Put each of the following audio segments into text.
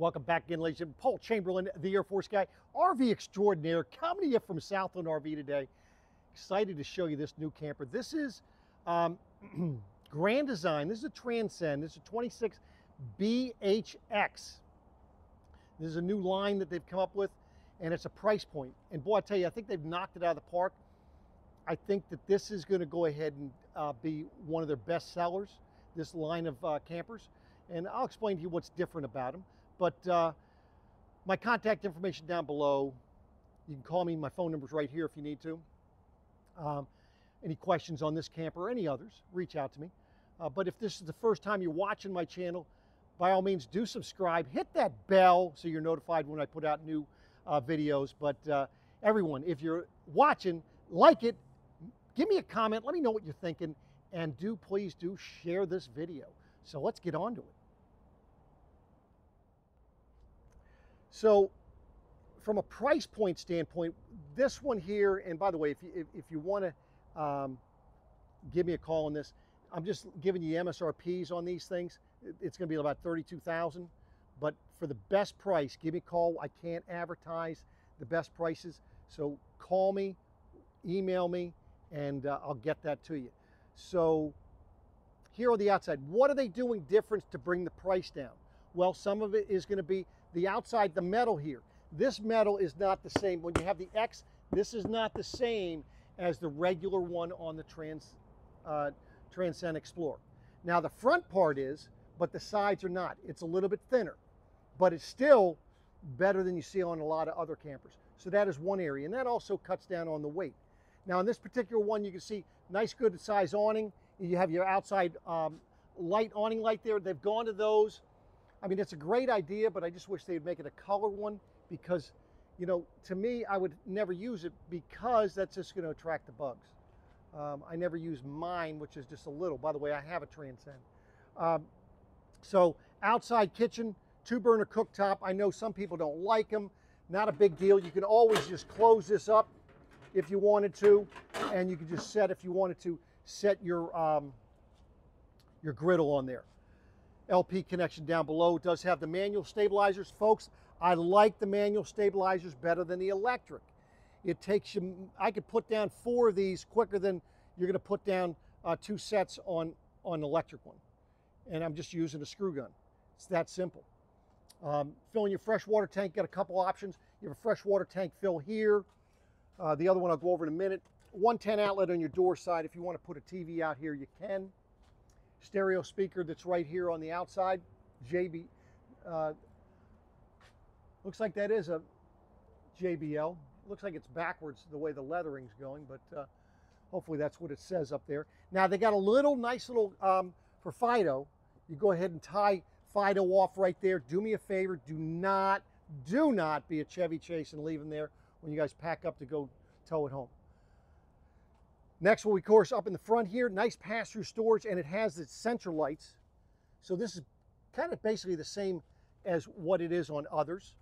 Welcome back again, ladies and gentlemen. Paul Chamberlain, the Air Force guy, RV extraordinaire, coming to you from Southland RV today. Excited to show you this new camper. This is Grand Design. This is a Transcend. This is a 26BHX. This is a new line that they've come up with, and it's a price point. And boy, I tell you, I think they've knocked it out of the park. I think that this is going to go ahead and be one of their best sellers, this line of campers. And I'll explain to you what's different about them. But my contact information down below. You can call me. My phone number's right here if you need to. Any questions on this camper or any others, reach out to me. But if this is the first time you're watching my channel, by all means, do subscribe. Hit that bell so you're notified when I put out new videos. But everyone, if you're watching, like it, give me a comment. Let me know what you're thinking. And please do share this video. So let's get on to it. So from a price point standpoint, this one here, and by the way, if you want to give me a call on this, I'm just giving you MSRPs on these things. It's going to be about $32,000, but for the best price, give me a call. I can't advertise the best prices, so call me, email me, and I'll get that to you. So here on the outside, what are they doing different to bring the price down? Well, some of it is going to be the outside, the metal here. This metal is not the same. When you have the X, this is not the same as the regular one on the Transcend Explorer. Now the front part is, but the sides are not. It's a little bit thinner, but it's still better than you see on a lot of other campers. So that is one area, and that also cuts down on the weight. Now in this particular one, you can see nice good size awning. You have your outside awning light there. They've gone to those. I mean, it's a great idea, but I just wish they'd make it a color one because, you know, to me, I would never use it because that's just going to attract the bugs. I never use mine, which is just a little. By the way, I have a Transcend. So outside kitchen, 2-burner cooktop. I know some people don't like them. Not a big deal. You can always just close this up if you wanted to, and you can just set, if you wanted to, set your griddle on there. LP connection down below. It does have the manual stabilizers. Folks, I like the manual stabilizers better than the electric. It takes you, I could put down 4 of these quicker than you're going to put down 2 sets on an electric one. And I'm just using a screw gun. It's that simple. Filling your freshwater tank, got a couple options. You have a freshwater tank fill here. The other one I'll go over in a minute. 110 outlet on your door side. If you want to put a TV out here, you can. Stereo speaker that's right here on the outside. JB, looks like that is a JBL. Looks like it's backwards the way the lettering's going, but hopefully that's what it says up there. Now they got a little nice little for Fido. You go ahead and tie Fido off right there. Do me a favor, do not be a Chevy Chase and leave him there when you guys pack up to go tow it home. Next, we'll, of course, up in the front here, nice pass-through storage, and it has its central lights. So this is kind of basically the same as what it is on others.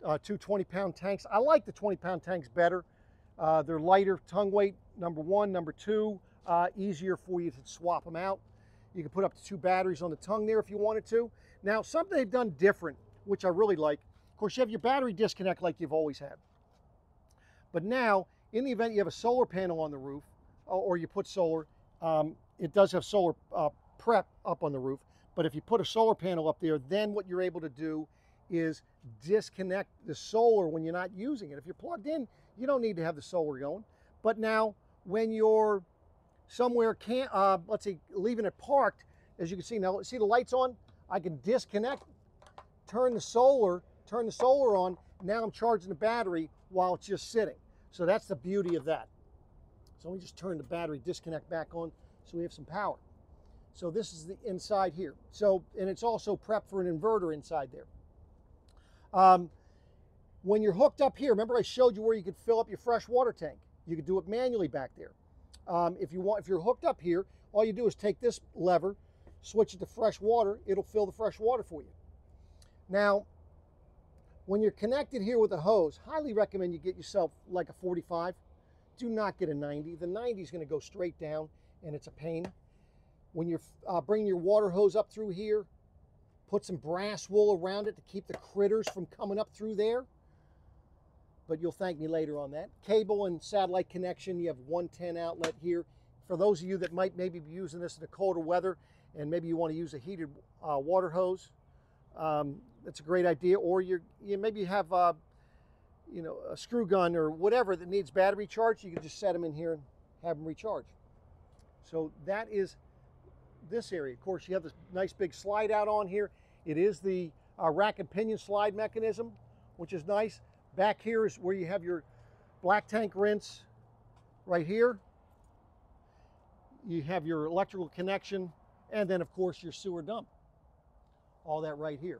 2 20-pound tanks. I like the 20-pound tanks better. They're lighter tongue weight, number 1. Number 2, easier for you to swap them out. You can put up to 2 batteries on the tongue there if you wanted to. Now, something they've done different, which I really like. Of course, you have your battery disconnect like you've always had. But now, in the event you have a solar panel on the roof, or you put solar, it does have solar prep up on the roof, but if you put a solar panel up there, then what you're able to do is disconnect the solar when you're not using it. If you're plugged in, you don't need to have the solar going. But now, when you're somewhere, let's say, leaving it parked, as you can see now, see the lights on? I can disconnect, turn the solar on, now I'm charging the battery while it's just sitting. So that's the beauty of that. So let me just turn the battery disconnect back on so we have some power. So this is the inside here. So, and it's also prepped for an inverter inside there. When you're hooked up here, remember I showed you where you could fill up your fresh water tank. You could do it manually back there. If you're hooked up here, all you do is take this lever, switch it to fresh water, it'll fill the fresh water for you. Now, when you're connected here with a hose, highly recommend you get yourself like a 45. Do not get a 90. The 90 is going to go straight down, and it's a pain. When you're bringing your water hose up through here, Put some brass wool around it to keep the critters from coming up through there. But you'll thank me later on that. Cable and satellite connection. You have 110 outlet here. For those of you that might maybe be using this in the colder weather and maybe you want to use a heated water hose, that's a great idea. Or maybe you have you know, a screw gun or whatever that needs battery charge. You can just set them in here and have them recharge. So that is this area. Of course, you have this nice big slide out on here. It is the rack and pinion slide mechanism, which is nice. Back here is where you have your black tank rinse right here. You have your electrical connection, and then of course your sewer dump. All that right here.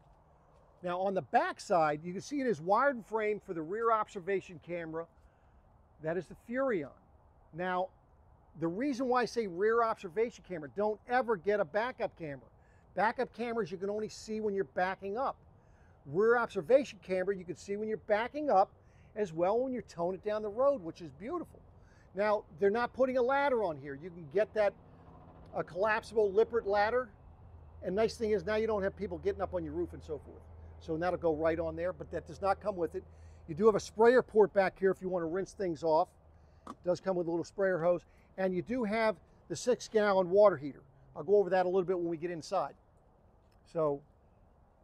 Now on the back side, you can see it is wired and framed for the rear observation camera. That is the Furrion. Now, the reason why I say rear observation camera, don't ever get a backup camera. Backup cameras you can only see when you're backing up. Rear observation camera you can see when you're backing up, as well when you're towing it down the road, which is beautiful. Now, they're not putting a ladder on here. You can get that a collapsible Lippert ladder. And nice thing is now you don't have people getting up on your roof and so forth. So that'll go right on there, but that does not come with it. You do have a sprayer port back here if you want to rinse things off. It does come with a little sprayer hose. And you do have the 6-gallon water heater. I'll go over that a little bit when we get inside. So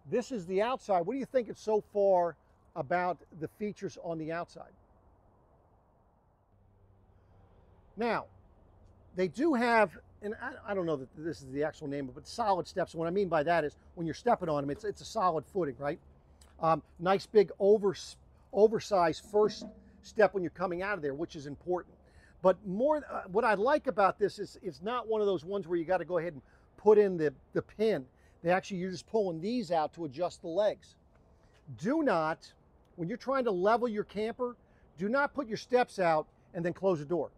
this is the outside. What do you think so far about the features on the outside? Now, they do have, and I don't know that this is the actual name, but solid steps. And what I mean by that is when you're stepping on them, it's a solid footing, right? Nice big oversized first step when you're coming out of there, which is important. But more, what I like about this is it's not one of those ones where you got to go ahead and put in the pin. You're just pulling these out to adjust the legs. Do not, when you're trying to level your camper, do not put your steps out and then close the door.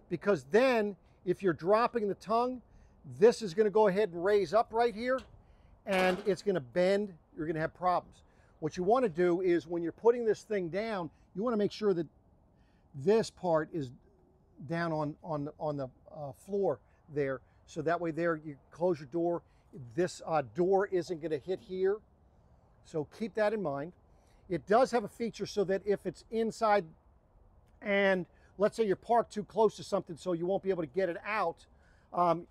Because then, if you're dropping the tongue, this is going to go ahead and raise up right here, and it's going to bend. You're going to have problems. What you want to do is when you're putting this thing down, you want to make sure that this part is down on the floor there. So that way there, you close your door. This door isn't going to hit here. So keep that in mind. It does have a feature so that if it's inside and let's say you're parked too close to something so you won't be able to get it out,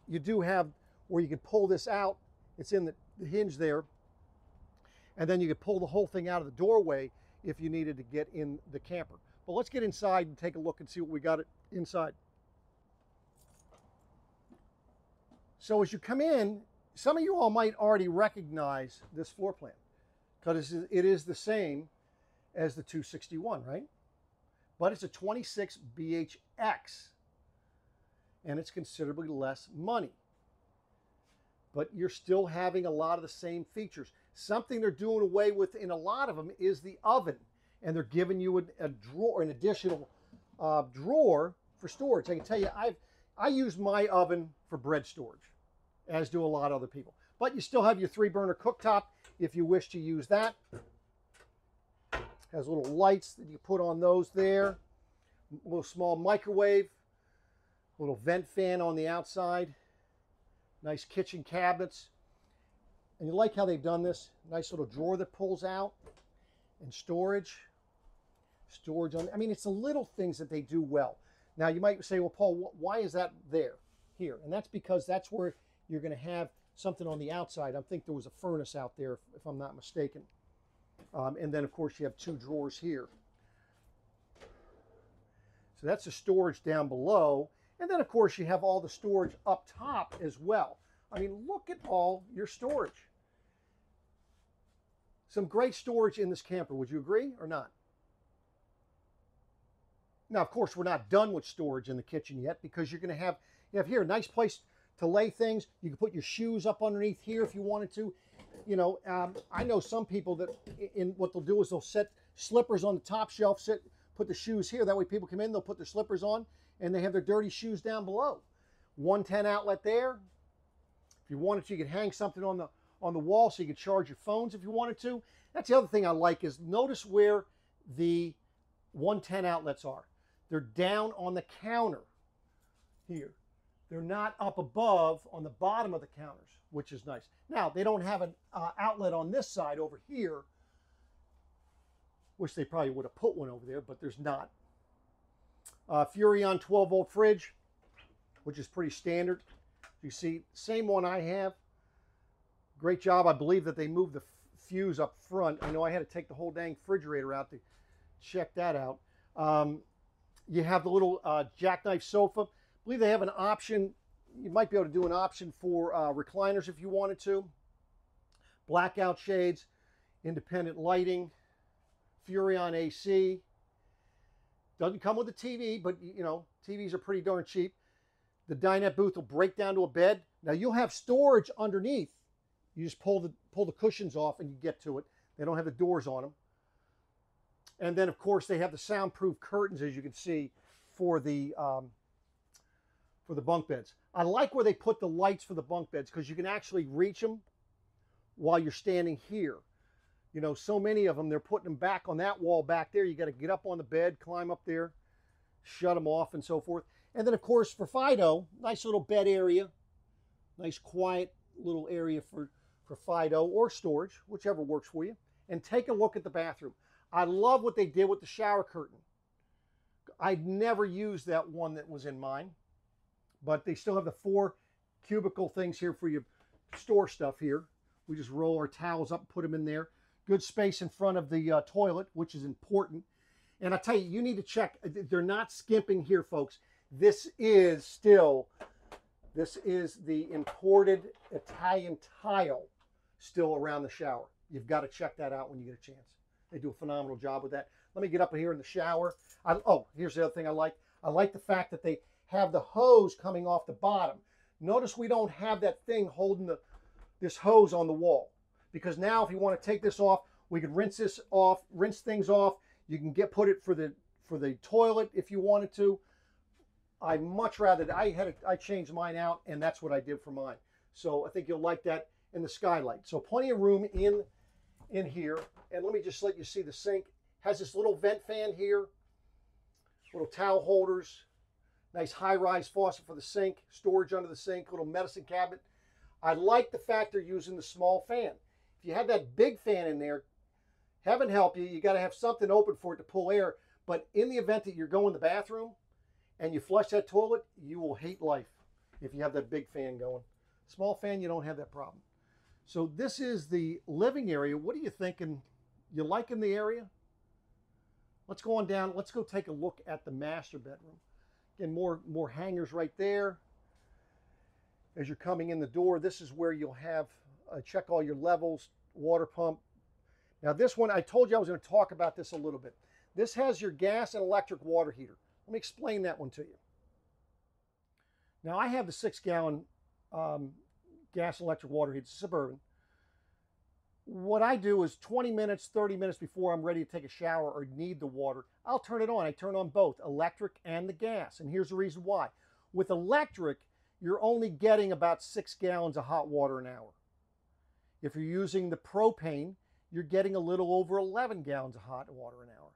you do have where you can pull this out. It's in the hinge there. And then you can pull the whole thing out of the doorway if you needed to get in the camper. But let's get inside and take a look and see what we got inside. So as you come in, some of you all might already recognize this floor plan because it is the same as the 261, right? But it's a 26BHX, and it's considerably less money. But you're still having a lot of the same features. Something they're doing away with in a lot of them is the oven, and they're giving you a drawer, an additional drawer for storage. I can tell you, I use my oven for bread storage, as do a lot of other people. But you still have your 3-burner cooktop if you wish to use that. Has little lights that you put on those there. A little small microwave. A little vent fan on the outside. Nice kitchen cabinets. And you like how they've done this. Nice little drawer that pulls out. And storage. Storage on, I mean, it's the little things that they do well. Now you might say, well, Paul, why is that there? Here. And that's because that's where you're going to have something on the outside. I think there was a furnace out there, if I'm not mistaken. And then, of course, you have 2 drawers here. So that's the storage down below. And then, of course, you have all the storage up top as well. I mean, look at all your storage. Some great storage in this camper. Would you agree or not? Now, of course, we're not done with storage in the kitchen yet because you're going to have, you have here a nice place to lay things. You can put your shoes up underneath here if you wanted to. You know, I know some people that what they'll do is they'll set slippers on the top shelf, put the shoes here. That way people come in, they'll put their slippers on, and they have their dirty shoes down below. 110 outlet there. If you wanted to, you could hang something on the wall so you could charge your phones if you wanted to. That's the other thing I like is notice where the 110 outlets are. They're down on the counter here. they're not up above on the bottom of the counters, which is nice. Now, they don't have an outlet on this side over here. Wish they probably would have put one over there, but there's not. Furrion 12-volt fridge, which is pretty standard. You see, same one I have. Great job. I believe that they moved the fuse up front. I know I had to take the whole dang refrigerator out to check that out. You have the little jackknife sofa. I believe they have an option. You might be able to do an option for recliners if you wanted to. Blackout shades, independent lighting, Furrion AC. Doesn't come with a TV, but you know, TVs are pretty darn cheap. The dinette booth will break down to a bed. Now you'll have storage underneath. You just pull the cushions off and you get to it. They don't have the doors on them. And then of course they have the soundproof curtains, as you can see, for the bunk beds. I like where they put the lights for the bunk beds because you can actually reach them while you're standing here. You know, so many of them, they're putting them back on that wall back there. You got to get up on the bed, climb up there, shut them off and so forth. And then of course for Fido, nice little bed area, nice quiet little area for Fido or storage, whichever works for you. And take a look at the bathroom. I love what they did with the shower curtain. I'd never used that one that was in mine, but they still have the 4 cubicle things here for you to store stuff here. We just roll our towels up and put them in there. Good space in front of the toilet, which is important. And I tell you, you need to check. They're not skimping here, folks. This is the imported Italian tile still around the shower. You've got to check that out when you get a chance. They do a phenomenal job with that. Let me get up here in the shower. Oh, here's the other thing I like. I like the fact that they have the hose coming off the bottom. Notice we don't have that thing holding this hose on the wall. Because now if you want to take this off, we can rinse this off, rinse things off. You can put it for the toilet if you wanted to. I much rather, I changed mine out and that's what I did for mine. So I think you'll like that in the skylight. So plenty of room in here. And let me just let you see the sink. Has this little vent fan here, little towel holders, nice high-rise faucet for the sink, storage under the sink, little medicine cabinet. I like the fact they're using the small fan. If you have that big fan in there, heaven help you, you got to have something open for it to pull air. But in the event that you're going to the bathroom and you flush that toilet, you will hate life if you have that big fan going. Small fan, you don't have that problem. So this is the living area. What are you thinking? You liking the area? Let's go on down. Let's go take a look at the master bedroom. Again, more hangers right there. As you're coming in the door, this is where you'll have check all your levels, water pump. Now this one, I told you I was going to talk about this a little bit. This has your gas and electric water heater. Let me explain that one to you. Now I have the 6-gallon gas and electric water heater, Suburban. What I do is 20 minutes, 30 minutes before I'm ready to take a shower or need the water, I'll turn it on. I turn on both electric and the gas. And here's the reason why. With electric, you're only getting about 6 gallons of hot water an hour. If you're using the propane, you're getting a little over 11 gallons of hot water an hour.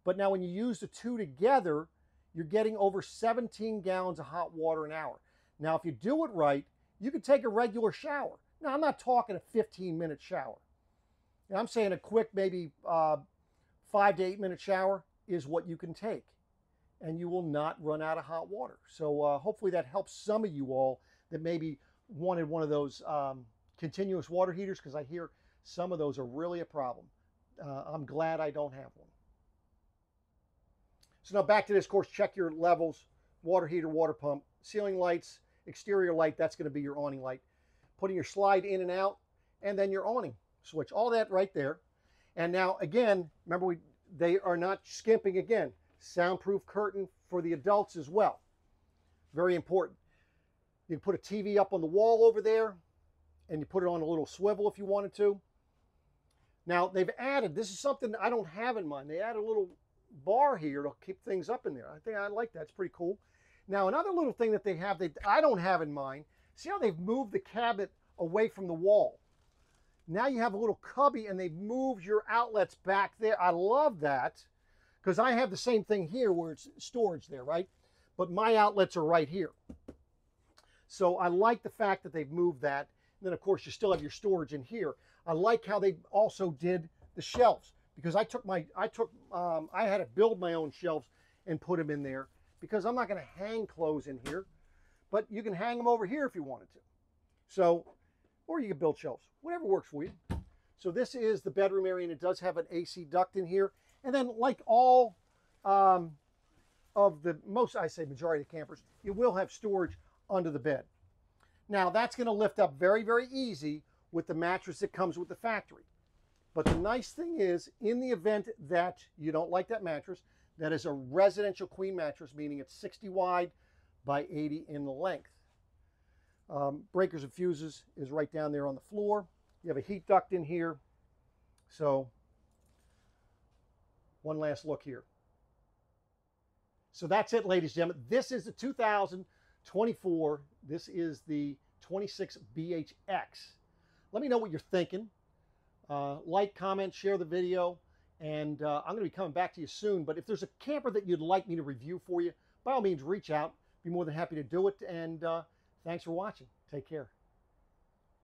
But now when you use the two together, you're getting over 17 gallons of hot water an hour. Now, if you do it right, you can take a regular shower. Now, I'm not talking a 15-minute shower. Now, I'm saying a quick, maybe 5 to 8 minute shower is what you can take. And you will not run out of hot water. So hopefully that helps some of you all that maybe wanted one of those continuous water heaters, because I hear some of those are really a problem. I'm glad I don't have one. So now back to this, of course, check your levels, water heater, water pump, ceiling lights, exterior light, that's going to be your awning light. Putting your slide in and out, and then your awning switch, all that right there. And now again, remember they are not skimping again. Soundproof curtain for the adults as well. Very important. You can put a TV up on the wall over there, and you put it on a little swivel if you wanted to. Now they've added, this is something I don't have in mind, they added a little bar here to keep things up in there. I think I like that, it's pretty cool. Now another little thing that they have that I don't have in mind, see how they've moved the cabinet away from the wall. Now you have a little cubby and they've moved your outlets back there. I love that, because I have the same thing here where it's storage there, right? But my outlets are right here. So I like the fact that they've moved that. And then of course you still have your storage in here. I like how they also did the shelves, because I had to build my own shelves and put them in there, because I'm not going to hang clothes in here, but you can hang them over here if you wanted to. So, or you can build shelves, whatever works for you. So this is the bedroom area, and it does have an AC duct in here. And then like all of the majority of campers, you will have storage under the bed. Now that's going to lift up very, very easy with the mattress that comes with the factory. But the nice thing is, in the event that you don't like that mattress, that is a residential queen mattress, meaning it's 60 wide by 80 in the length. Breakers and fuses is right down there on the floor. You have a heat duct in here. So one last look here. So that's it, ladies and gentlemen. This is the 2024. This is the 26BHX. Let me know what you're thinking. Like, comment, share the video, and I'm going to be coming back to you soon. But if there's a camper that you'd like me to review for you, by all means, reach out. Be more than happy to do it. And thanks for watching. Take care.